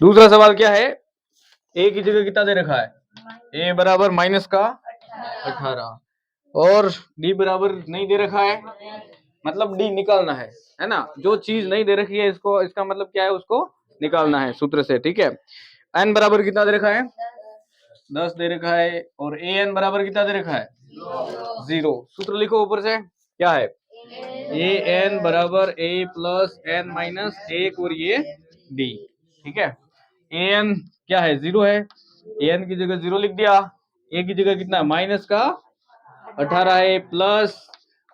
दूसरा सवाल क्या है, ए की जगह कितना दे रखा है, ए बराबर माइनस का 18 और डी बराबर नहीं दे रखा है, मतलब डी निकालना है ना। जो चीज नहीं दे रखी है इसको, इसका मतलब क्या है, उसको निकालना है सूत्र से, ठीक है। एन बराबर कितना दे रखा है, 10 दे रखा है, और ए एन बराबर कितना दे रखा है, 0। सूत्र लिखो ऊपर से, क्या है, ए एन बराबर ए प्लस एन माइनस 1 और ये डी, ठीक है। ए एन क्या है, 0 है, ए एन की जगह 0 लिख दिया, ए की जगह कितना माइनस का 18 है, प्लस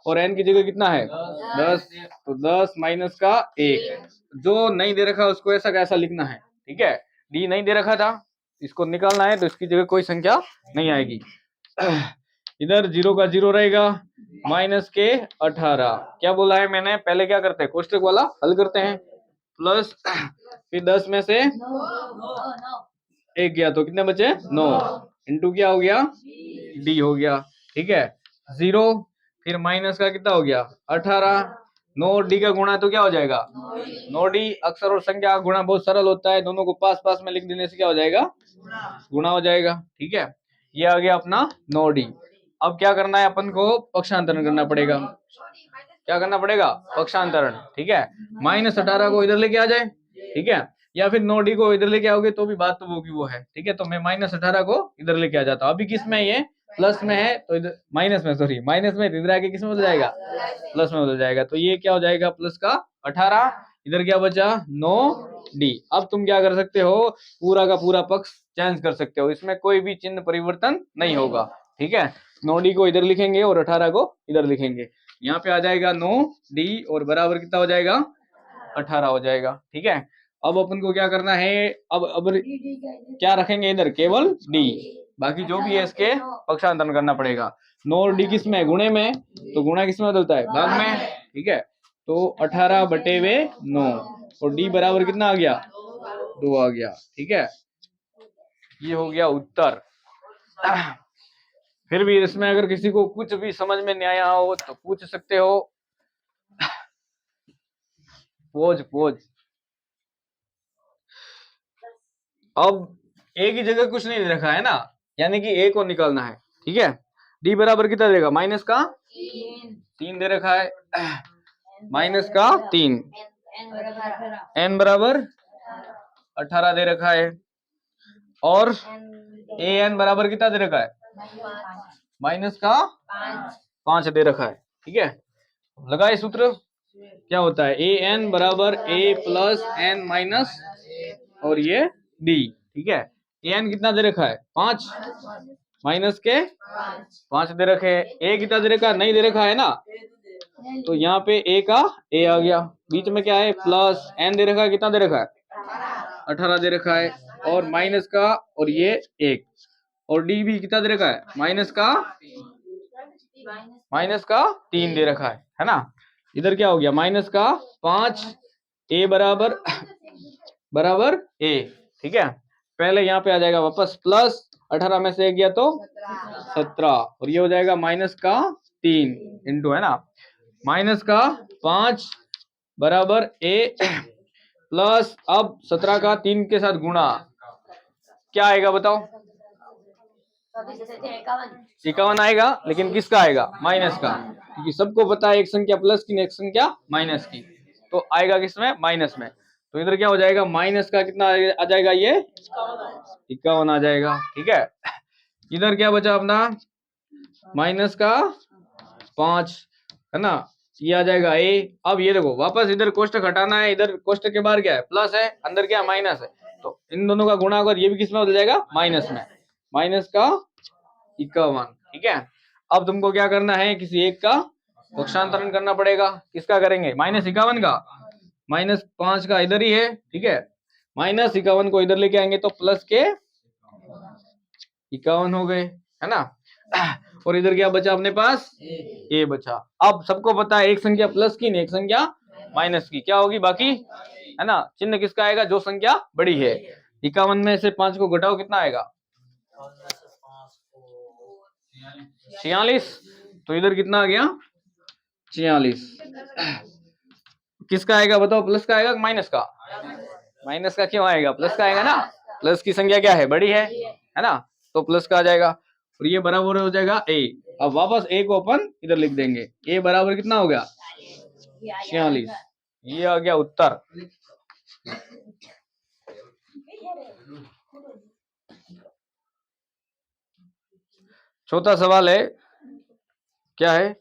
और एन की जगह कितना है 10, तो 10 माइनस का 1। जो नहीं दे रखा उसको ऐसा कैसा लिखना है, ठीक है। डी नहीं दे रखा था, इसको निकालना है, तो इसकी जगह कोई संख्या नहीं आएगी। इधर 0 का 0 रहेगा, माइनस के 18। क्या बोला है मैंने, पहले क्या करते हैं, कोष्टक वाला हल करते हैं, प्लस फिर 10 में से 1 गया तो कितने बचे 9, इंटू क्या हो गया, डी हो गया, ठीक है। 0 फिर माइनस का कितना हो गया 18, 9 और डी का गुणा तो क्या हो जाएगा 9 डी। अक्षर और संख्या का गुणा बहुत सरल होता है, दोनों को पास पास में लिख देने से क्या हो जाएगा, गुणा हो जाएगा, ठीक है। ये आ गया अपना 9 डी। अब क्या करना है, अपन को पक्षांतरण करना पड़ेगा। क्या करना पड़ेगा, पक्षांतरण, ठीक है। माइनस 18 को इधर लेके आ जाए, ठीक है, या फिर 9 डी को इधर लेके आओगे तो भी बात तो वो की वो है, ठीक है। तो मैं माइनस 18 को इधर लेके आ जाता हूँ। अभी किस में, ये प्लस में है तो इधर माइनस में, सॉरी माइनस में, इधर आके किस में बदल जाएगा, प्लस में बदल जाएगा। तो ये क्या हो जाएगा, प्लस का 18, इधर क्या बचा 9 डी। अब तुम क्या कर सकते हो, पूरा का पूरा पक्ष चेंज कर सकते हो, इसमें कोई भी चिन्ह परिवर्तन नहीं होगा, ठीक है। 9 डी को इधर लिखेंगे और 18 को इधर लिखेंगे, यहाँ पे आ जाएगा 9 डी और बराबर कितना हो जाएगा 18 हो जाएगा, ठीक है। अब अपन को क्या करना है, अब क्या रखेंगे इधर, केवल डी, बाकी जो भी है इसके पक्षांतरण करना पड़ेगा। 9 और डी किस में, गुणे में, तो गुणा किस में बदलता है, भाग में, ठीक है। तो 18 बटे वे 9 और डी बराबर कितना आ गया 2 आ गया, ठीक है। ये हो गया उत्तर। फिर भी इसमें अगर किसी को कुछ भी समझ में नहीं आया हो तो पूछ सकते हो। Pose pose. अब ए की जगह कुछ नहीं दे रखा है ना, यानी कि ए को निकालना है, ठीक है। डी बराबर कितना देगा, माइनस का 3 दे रखा है, माइनस का 3, एन बराबर 18 दे रखा है, और ए एन बराबर कितना दे रखा है, माइनस का 5 दे रखा है, ठीक है। लगाए सूत्र, क्या होता है, ए एन बराबर ए प्लस एन माइनस और ये डी, ठीक है। ए एन कितना दे रखा है 5, माइनस के 5 दे रखे हैं, ए कितना दे रखा है, नहीं दे रखा है ना, तो यहाँ पे ए का ए आ गया, बीच में क्या है प्लस, एन दे रखा है, कितना दे रखा है 18 दे रखा है, और माइनस का और ये 1, और डी भी कितना दे रखा है, माइनस का 3 दे रखा है ना। इधर क्या हो गया, माइनस का 5, ए बराबर बराबर ए, ठीक है। पहले यहाँ पे आ जाएगा वापस प्लस, 18 में से 1 गया तो 17, और ये हो जाएगा माइनस का 3 इंटू, है ना, माइनस का 5 बराबर ए प्लस, अब 17 का 3 के साथ गुणा, क्या आएगा बताओ, 51 आएगा, लेकिन किसका आएगा, माइनस का, क्योंकि सबको पता है एक संख्या प्लस की एक संख्या माइनस की, तो आएगा किसमें, माइनस में। तो इधर क्या हो जाएगा, माइनस का कितना आ जाएगा, ये 51 आ जाएगा, ठीक है। इधर क्या बचा अपना, माइनस का 5, है ना, ये आ जाएगा ए। अब ये देखो वापस इधर कोष्टक हटाना है, इधर कोष्टक के बाहर क्या है, प्लस है, अंदर क्या माइनस है, तो इन दोनों का गुणा अगर ये भी किस में बदल जाएगा, माइनस में, माइनस का 51, ठीक है। अब तुमको क्या करना है, किसी एक का पक्षांतरण करना पड़ेगा, किसका करेंगे, -51 का, -5 का इधर ही है, ठीक है, -51 को इधर लेके आएंगे तो प्लस के 51 हो गए, है ना। और इधर क्या बचा अपने पास, ए बचा। अब सबको पता है एक संख्या प्लस की नहीं, एक संख्या माइनस की, क्या होगी बाकी, है ना, चिन्ह किसका आएगा, जो संख्या बड़ी है। 51 में से 5 को घटाओ, कितना आएगा 46, तो इधर कितना आ गया 46। किसका आएगा बताओ, प्लस का आएगा माइनस का? माइनस का क्यों आएगा, प्लस का आएगा ना, प्लस की संख्या क्या है, बड़ी है ना, तो प्लस का आ जाएगा। और ये बराबर हो जाएगा ए। अब वापस ए को अपन इधर लिख देंगे, ए बराबर कितना हो गया 46। ये आ गया उत्तर। चौथा सवाल है, क्या है,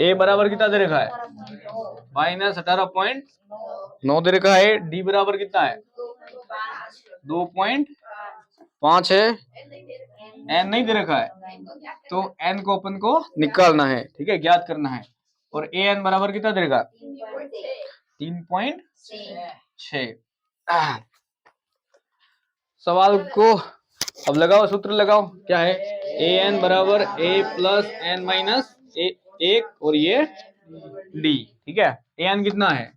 ए बराबर कितना दे रखा है -18.9 दे रखा है। डी बराबर कितना है 2.5 है। एन नहीं दे रखा है, तो एन को अपन को निकालना है, ठीक है, ज्ञात करना है। और ए एन बराबर कितना दे रखा 3.6। सवाल को अब लगाओ, सूत्र लगाओ, क्या है, ए एन बराबर ए प्लस एन माइनस एक और ये डी, ठीक है। ए एन कितना है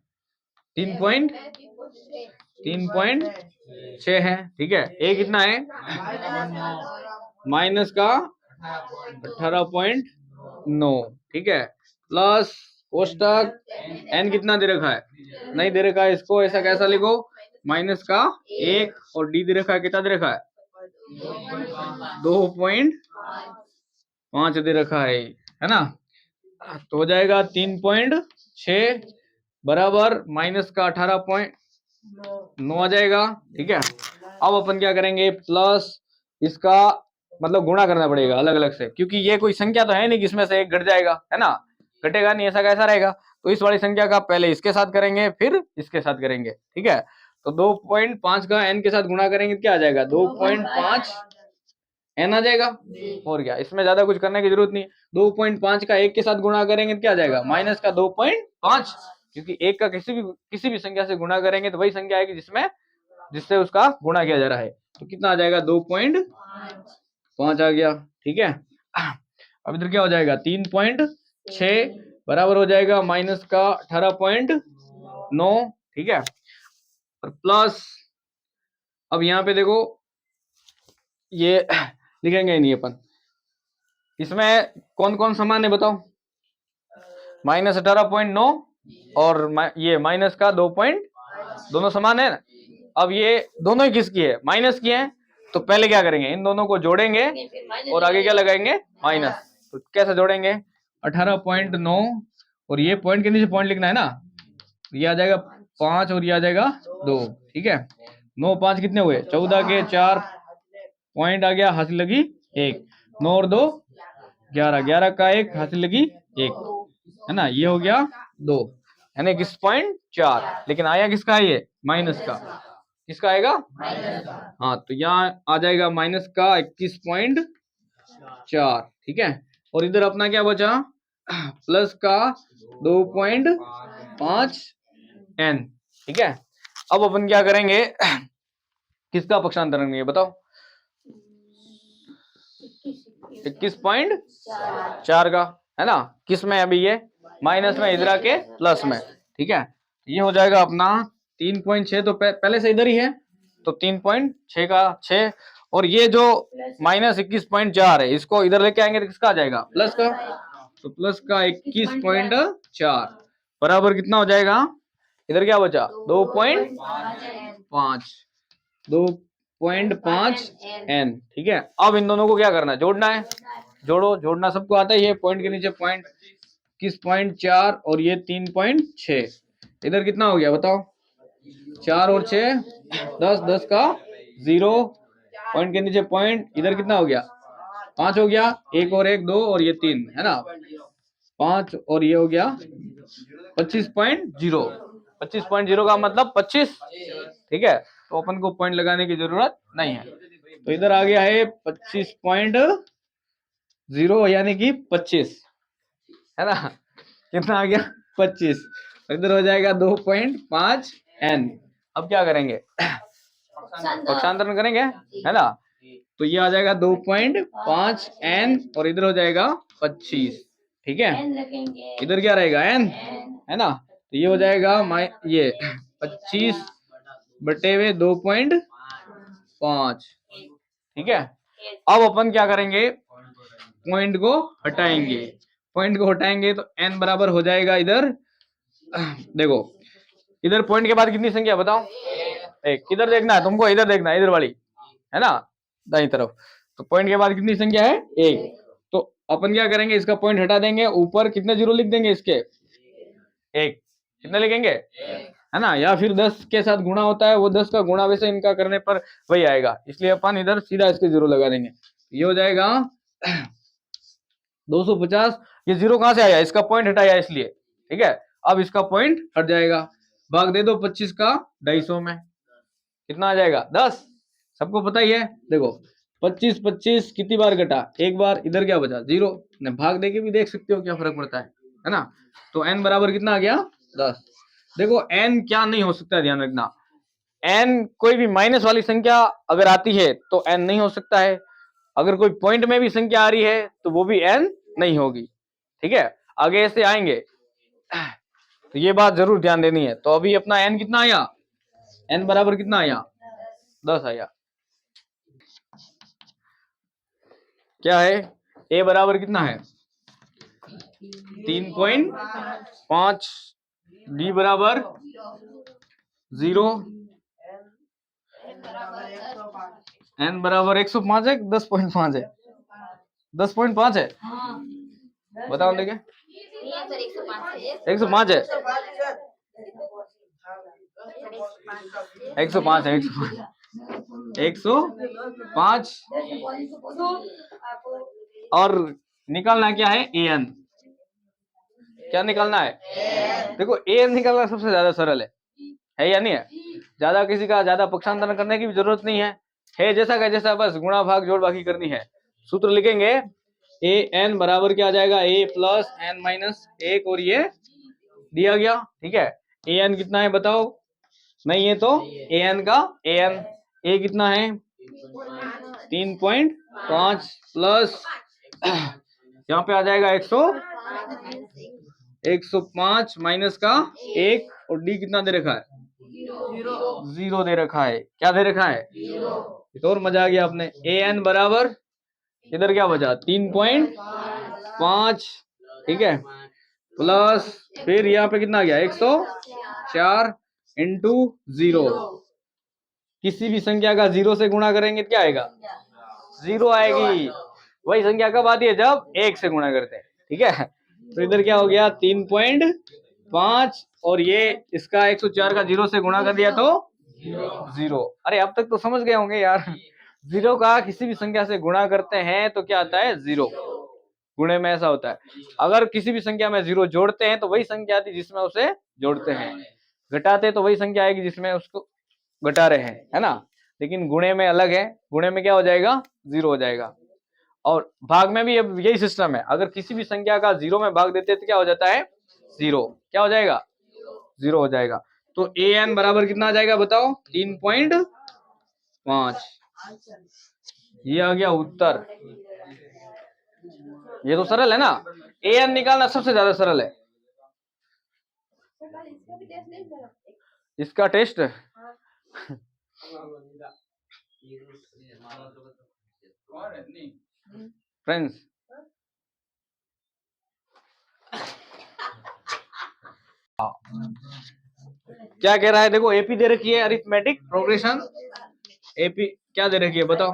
3.6 है, ठीक है। ए कितना है माइनस का 18.9, ठीक है, प्लस कोष्टक एन कितना दे रखा है, नहीं दे रखा है, इसको ऐसा कैसा लिखो माइनस का 1 और डी दे रखा है, कितना दे रखा है 2.5 दे रखा है ना। तो हो जाएगा 3.6 बराबर माइनस का 18.9 आ जाएगा, ठीक है। अब अपन क्या करेंगे, प्लस इसका मतलब गुणा करना पड़ेगा अलग अलग से, क्योंकि ये कोई संख्या तो है नहीं जिसमें से एक घट जाएगा, है ना, घटेगा नहीं, ऐसा कैसा रहेगा। तो इस वाली संख्या का पहले इसके साथ करेंगे फिर इसके साथ करेंगे, ठीक है। तो 2.5 का एन के साथ गुणा करेंगे क्या आ जाएगा 2.5 एन आ जाएगा। और क्या, इसमें ज्यादा कुछ करने की जरूरत नहीं। 2.5 का एक के साथ गुणा करेंगे तो क्या आ जाएगा माइनस का 2.5, क्योंकि एक का किसी भी संख्या से गुणा करेंगे तो वही संख्या आएगी जिससे उसका गुणा किया जा रहा है। तो कितना आ जाएगा 2.5 आ गया, ठीक है। अब इधर क्या हो जाएगा 3.6 बराबर हो जाएगा माइनस का 18.9, ठीक है। और प्लस अब यहाँ पे देखो ये लिखेंगे नहीं अपन, इसमें कौन कौन समान है बताओ, -18.9 और ये माइनस का 2 दोनों समान है ना। अब ये दोनों ही किसकी है, माइनस की है, तो पहले क्या करेंगे इन दोनों को जोड़ेंगे और आगे क्या लगाएंगे माइनस। तो कैसे जोड़ेंगे 18.9 और ये पॉइंट के नीचे पॉइंट लिखना है ना, ये आ जाएगा 5 और ये आ जाएगा 2, ठीक है। 9 5 कितने हुए 14 के 4 पॉइंट आ गया, हासिल लगी 1, 9 और 2 11, 11 का 1 हासिल लगी 1, है ना, ये हो गया 2, यानी 21.4। लेकिन आया किसका है ये माइनस का, किसका आएगा हाँ, तो यहाँ आ जाएगा माइनस का 21.4, ठीक है। और इधर अपना क्या बचा प्लस का 2.5 एन, ठीक है। अब अपन क्या करेंगे किसका पक्षांतर करेंगे बताओ 21.4 का, है ना, किस में अभी ये माइनस में, इधर के प्लस में, ठीक है। ये हो जाएगा अपना 3.6, तो पहले से इधर ही है, तो 3.6 का 6 और ये जो -21.4 है इसको इधर लेके आएंगे तो किसका आ जाएगा प्लस का, तो प्लस का 21.4 बराबर कितना हो जाएगा, इधर क्या बचा 2.5 एन, ठीक है। अब इन दोनों को क्या करना है जोड़ना है, जोड़ना सबको आता ही है, पॉइंट के नीचे पॉइंट 21.4 और ये 3.6, इधर कितना हो गया बताओ 4 और 6 10, 10 का 0, पॉइंट के नीचे पॉइंट, इधर कितना हो गया 5 हो गया, 1 और 1 2 और ये 3, है ना 5 और ये हो गया 25.0, 25.0 का मतलब 25, ठीक है। तो अपन को पॉइंट लगाने की जरूरत नहीं है, तो इधर आ गया है 25.0 यानी कि 25, है ना, कितना आ गया 25, इधर हो जाएगा 2.5 एन। अब क्या करेंगे पक्षांतरण करेंगे, है ना, तो ये आ जाएगा 2.5 एन और इधर हो जाएगा 25, ठीक है। इधर क्या रहेगा एन, है ना, तो ये हो जाएगा ये 25 बटे हुए 2.5, ठीक है। अब अपन क्या करेंगे पॉइंट को हटाएंगे, तो एन बराबर हो जाएगा इधर देखो इधर पॉइंट के बाद कितनी संख्या बताओ? एक। इधर देखना है तुमको, इधर देखना है, इधर वाली है ना, दाईं तरफ। तो पॉइंट के बाद कितनी संख्या है? एक। तो अपन क्या करेंगे, इसका पॉइंट हटा देंगे, ऊपर कितने जीरो लिख देंगे इसके? एक। कितने लिखेंगे? है ना, या फिर 10 के साथ गुणा होता है, वो 10 का गुणा वैसे इनका करने पर वही आएगा, इसलिए अपन इधर सीधा इसके जीरो लगा देंगे। ये हो जाएगा 250। ये जीरो कहां से आया? इसका पॉइंट हटाया इसलिए, ठीक है। अब इसका पॉइंट हट जाएगा, भाग दे दो 25 का 250 में, कितना आ जाएगा? 10। सबको पता ही है। देखो 25 25 कितनी बार कटा? एक बार। इधर क्या बचा? जीरो। भाग दे के भी देख सकते हो क्या फर्क पड़ता है ना। तो n बराबर कितना आ गया? 10। देखो n क्या नहीं हो सकता, ध्यान रखना, n कोई भी माइनस वाली संख्या अगर आती है तो n नहीं हो सकता है, अगर कोई पॉइंट में भी संख्या आ रही है तो वो भी n नहीं होगी, ठीक है। आगे ऐसे आएंगे, तो ये बात जरूर ध्यान देनी है। तो अभी अपना n कितना आया? n बराबर कितना आया? 10 आया। क्या है? a बराबर कितना है? 3.5। d बराबर 0। n बराबर 105 है, 10.5 है? 10.5 है, बताओ देखे। 105 है, 105 है, 105। और निकालना क्या है? an। क्या निकालना है? देखो an निकालना सबसे ज्यादा सरल है या नहीं है? ज्यादा किसी का ज्यादा पक्षांतरण करने की भी जरूरत नहीं है जैसा का जैसा, बस गुणा भाग जोड़ बाकी करनी है। सूत्र लिखेंगे, ए एन बराबर क्या आ जाएगा? a प्लस एन माइनस 1, और ये दिया गया, ठीक है। ए एन कितना है बताओ? नहीं है तो ए एन का ए एन, ए कितना है? 3.5 प्लस यहाँ पे आ जाएगा 105 माइनस का 1, और डी कितना दे रखा है? 0 दे रखा है। क्या दे रखा है? तो और मजा आ गया अपने। ए एन बराबर इधर क्या बचा? 3.5, ठीक है, प्लस फिर यहाँ पे कितना आ गया? 104 इंटू 0। किसी भी संख्या का 0 से गुणा करेंगे क्या आएगा? 0 आएगी। वही संख्या कब आती है? जब 1 से गुणा करते हैं, ठीक है। तो इधर क्या हो गया? 3.5, और ये इसका 104 का 0 से गुणा कर दिया तो 0। अरे अब तक तो समझ गए होंगे यार, 0 का किसी भी संख्या से गुणा करते हैं तो क्या आता है? 0। गुणे में ऐसा होता है, अगर किसी भी संख्या में 0 जोड़ते हैं तो वही संख्या आती है जिसमें उसे जोड़ते हैं, घटाते तो वही संख्या आएगी जिसमें उसको घटा रहे हैं, है ना। लेकिन गुणे में अलग है, गुणे में क्या हो जाएगा? 0 हो जाएगा। और भाग में भी अब यही सिस्टम है, अगर किसी भी संख्या का 0 में भाग देते हैं तो क्या हो जाता है? 0। क्या हो जाएगा? 0 हो जाएगा। तो ए एन बराबर कितना आ जाएगा बताओ? 3.5। ये आ गया उत्तर। ये तो सरल है ना, ए एन निकालना सबसे ज्यादा सरल है। इसका टेस्ट फ्रेंड्स, क्या कह रहा है? देखो एपी दे रखी है, अरिथमेटिक प्रोग्रेशन। एपी क्या दे रखी है बताओ?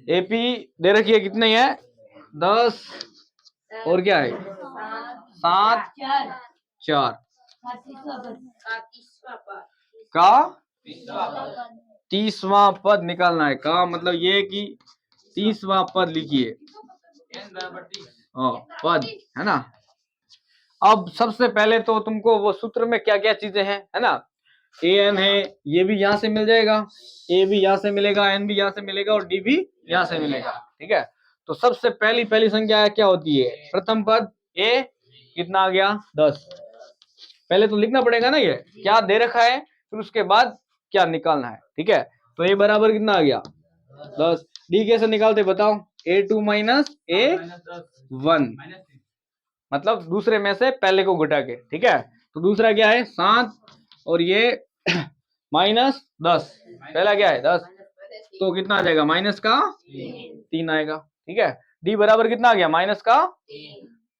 एपी दे रखी है, कितनी है? 10, और क्या है? 7, 4 का 30वां पद निकालना है। का मतलब ये कि 30वां पद लिखिए, पद, है ना। अब सबसे पहले तो तुमको वो सूत्र में क्या क्या चीजें हैं, है ना, ए एन है, ये भी यहाँ से मिल जाएगा, ए भी यहाँ से मिलेगा, एन भी यहाँ से मिलेगा, और डी भी यहाँ से मिलेगा, ठीक है। तो सबसे पहली संख्या क्या होती है? प्रथम पद ए, कितना आ गया? 10। पहले तो लिखना पड़ेगा ना ये क्या दे रखा है, फिर उसके बाद क्या निकालना है, ठीक है। तो ए बराबर कितना आ गया? 10। डी कैसे निकालते बताओ? A2 माइनस A1, मतलब दूसरे में से पहले को घटा के, ठीक है। तो दूसरा क्या है? 7, और ये माइनस 10, पहला क्या है? 10, तो कितना आ जाएगा? माइनस का 3 आएगा, ठीक है। डी बराबर कितना आ गया? माइनस का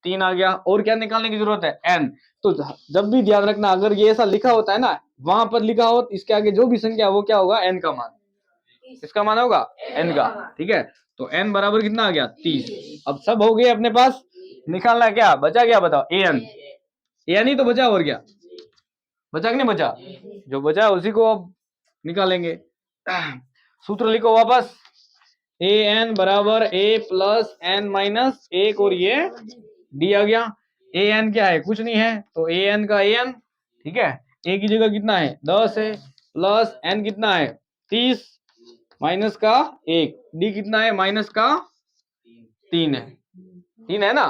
3 आ गया। और क्या निकालने की जरूरत है, n। तो जब भी ध्यान रखना, अगर ये ऐसा लिखा होता है ना, वहां पर लिखा हो इसके आगे जो भी संख्या वो क्या होगा, n का मान। इसका मान होगा n का, ठीक है। तो n बराबर कितना आ गया, 30। अब सब हो गए अपने पास, निकालना क्या बचा, क्या बताओ, an। an ही तो बचा, और क्या बचा कि नहीं बचा, जो बचा उसी को अब निकालेंगे। सूत्र लिखो वापस, ए एन बराबर ए प्लस एन माइनस 1 और ये डी आ गया। ए एन क्या है, कुछ नहीं है, तो ए एन का ए एन, ठीक है। ए की जगह कितना है, 10 है, प्लस एन कितना है, 30, माइनस का 1, डी कितना है, माइनस का 3 है। 3 है ना,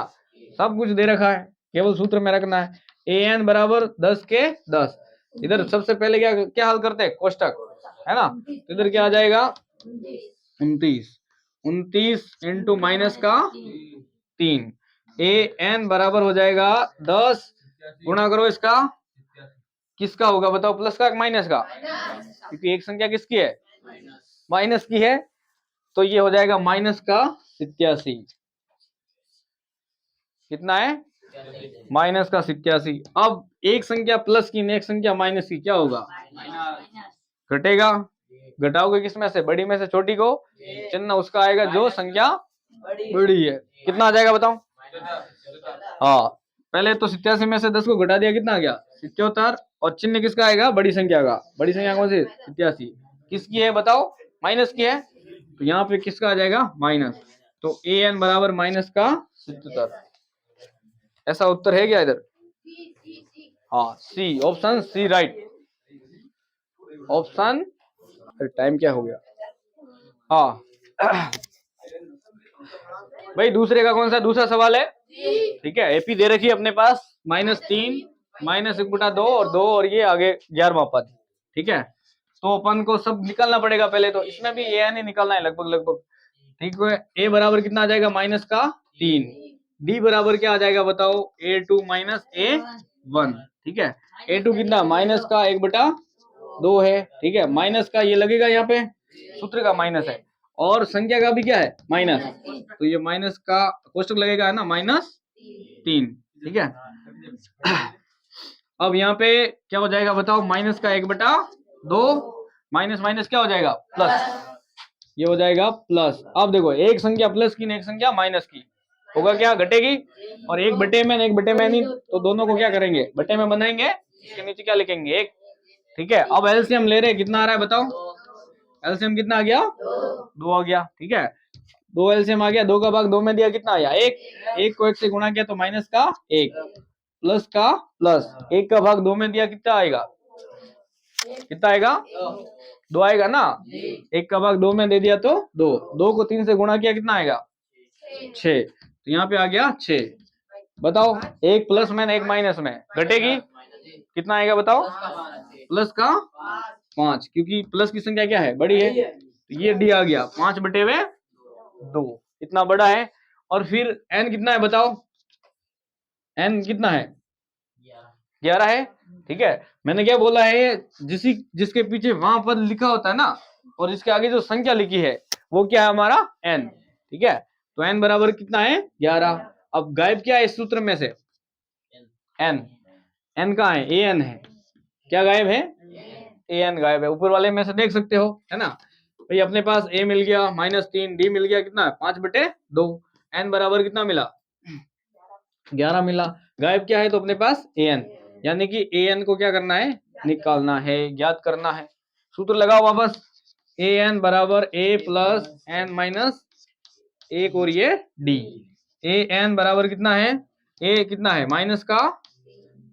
सब कुछ दे रखा है, केवल सूत्र में रखना है। ए एन बराबर 10 के 10। इधर सबसे पहले क्या क्या हल करते हैं, कोष्टक, है ना। तो इधर क्या आ जाएगा, 29। 29 इंटू माइनस का 3। ए एन बराबर हो जाएगा 10 गुणा करो इसका, किसका होगा बताओ, प्लस का माइनस का, क्योंकि एक संख्या किसकी है, माइनस की है। तो ये हो जाएगा माइनस का 87। कितना है, माइनस का 87। अब एक संख्या प्लस की एक संख्या माइनस की, क्या होगा, घटेगा। घटाओगे किस में से, बड़ी में से छोटी को, चिन्ह उसका आएगा जो संख्या बड़ी है। कितना आ जाएगा बताओ, हाँ, पहले तो 87 में से 10 को घटा दिया, कितना आ गया, 77। और चिन्ह किसका आएगा, बड़ी संख्या का। बड़ी संख्या कौन सी, 87। किसकी है बताओ, माइनस की है, तो यहाँ पे किसका आ जाएगा, माइनस। तो ए एन बराबर माइनस का 77। ऐसा उत्तर है क्या इधर, हाँ C, option C right, option. Time क्या हो गया, हाँ। भाई दूसरे का कौन सा दूसरा सवाल है, ठीक है। एपी दे रखी है अपने पास, -3, -1/2 और 2, और ये आगे 11वां पद, ठीक है। तो अपन को सब निकालना पड़ेगा पहले, तो इसमें भी ए एन ही निकालना है लगभग लगभग, ठीक है। ए बराबर कितना आ जाएगा, माइनस का 3। डी बराबर क्या आ जाएगा बताओ, A2 माइनस A1, ठीक है। A2 कितना, माइनस का 1/2 है, ठीक है। माइनस का ये लगेगा यहाँ पे, सूत्र का माइनस है, और संख्या का भी क्या है, माइनस। तो ये माइनस का कोष्टक लगेगा, है ना, -3, ठीक है। अब यहाँ पे क्या हो जाएगा बताओ, माइनस का 1/2, माइनस माइनस क्या हो जाएगा, प्लस, ये हो जाएगा प्लस। अब देखो, एक संख्या प्लस की, एक संख्या माइनस की, होगा क्या, घटेगी। और एक बटे में नहीं, तो दोनों को क्या करेंगे, बटे में बनाएंगे, इसके नीचे क्या लिखेंगे, 1, ठीक है। अब एलसीएम ले रहे, कितना आ रहा है बताओ, एलसीएम कितना आ गया, 2 आ गया, ठीक है। 2 एलसीएम आ गया, 2 का भाग 2 में दिया, कितना आया, 1। 1 को 1 से गुणा किया तो माइनस का 1, प्लस का प्लस, 1 का भाग 2 में दिया, कितना आएगा, कितना आएगा, 2 आएगा ना। 1 का भाग 2 में दे दिया तो 2, 2 को 3 से गुणा किया, कितना आएगा, 6। तो यहाँ पे आ गया 6। बताओ, एक प्लस में 1 माइनस में, घटेगी, कितना आएगा बताओ, प्लस का 5, क्योंकि प्लस की संख्या क्या है, बड़ी है। तो ये डी आ गया 5/2, इतना बड़ा है। और फिर एन कितना है बताओ, एन कितना है, 11 है, ठीक है। मैंने क्या बोला है, जिसके पीछे वहां पर लिखा होता है ना, और इसके आगे जो संख्या लिखी है वो क्या है, हमारा एन, ठीक है। तो एन बराबर कितना है, 11। अब गायब क्या है इस सूत्र में से, एन, एन कहाँ है, ए एन है, क्या गायब है, ए एन गायब है, ऊपर वाले में से देख सकते हो, है ना। भाई अपने पास ए मिल गया -3, डी मिल गया कितना, 5/2, एन बराबर कितना मिला, 11 मिला। गायब क्या है, तो अपने पास ए एन, यानी कि ए एन को क्या करना है, निकालना है, ज्ञात करना है। सूत्र लगाओ वापस, ए एन बराबर ए प्लस एन माइनस 1 और ये डी। ए एन बराबर कितना है, ए कितना है, माइनस का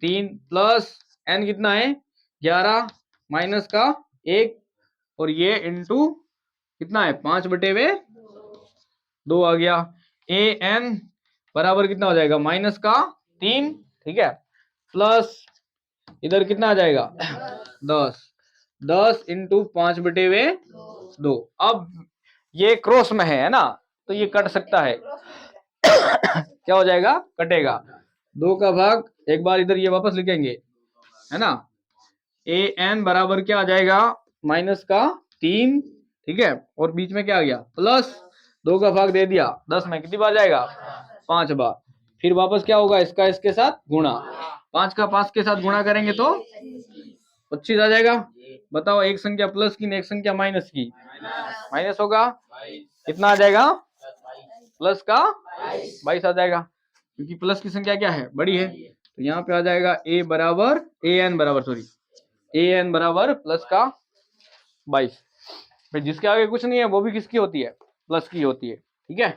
3, प्लस एन कितना है, 11, माइनस का 1, और ये इंटू कितना है, 5/2 आ गया। ए एन बराबर कितना हो जाएगा, माइनस का 3, ठीक है, प्लस इधर कितना आ जाएगा, 10, 10 इंटू 5/2। अब ये क्रॉस में है ना, तो ये कट सकता है। क्या हो जाएगा, कटेगा। 2 का भाग एक बार इधर ये वापस लिखेंगे, है ना। ए एन बराबर क्या आ जाएगा, माइनस का 3, ठीक है, और बीच में क्या आ गया, प्लस 2 का भाग दे दिया, 10 में कितनी बार जाएगा, 5 बार। फिर वापस क्या होगा, इसका इसके साथ गुणा, 5 का 5 के साथ गुणा करेंगे तो 25 आ जाएगा। बताओ एक संख्या प्लस की एक संख्या माइनस की, माइनस होगा, कितना आ जाएगा, प्लस का 22 आ जाएगा, क्योंकि प्लस की संख्या क्या है, बड़ी है। तो यहाँ पे आ जाएगा ए बराबर ए एन बराबर सॉरी ए एन बराबर प्लस का 22। फिर जिसके आगे कुछ नहीं है वो भी किसकी होती है, प्लस की होती है। ठीक है।